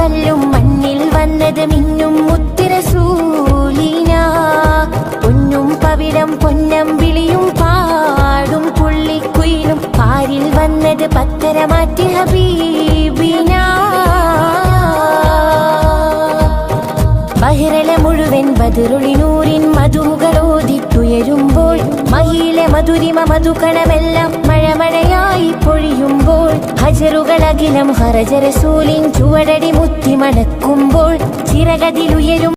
കല്ലും മണ്ണിൽ വന്നത് മിന്നും മുത്തിരസൂലിന. പൊന്നും പവിഴം പൊന്നം വിളിയും പാടും പുള്ളിക്കുയിലും പാരിൽ വന്നത് പത്തരമാറ്റി ഹബീബിന. ബഹിറല മുഴുവൻ ബദറുളിനൂരിൻ മധുകളോദിത്തുയരുമ്പോൾ മഹിയിലെ മധുരിമ മധുകണമെല്ലാം മഴമഴയായി പൊഴിയുമ്പോൾ ഹജറുകളകിലം ഹറജ റസൂലിൻ ചുവടടി മുത്തി മണക്കുമ്പോൾ ചിറകതിലുയരും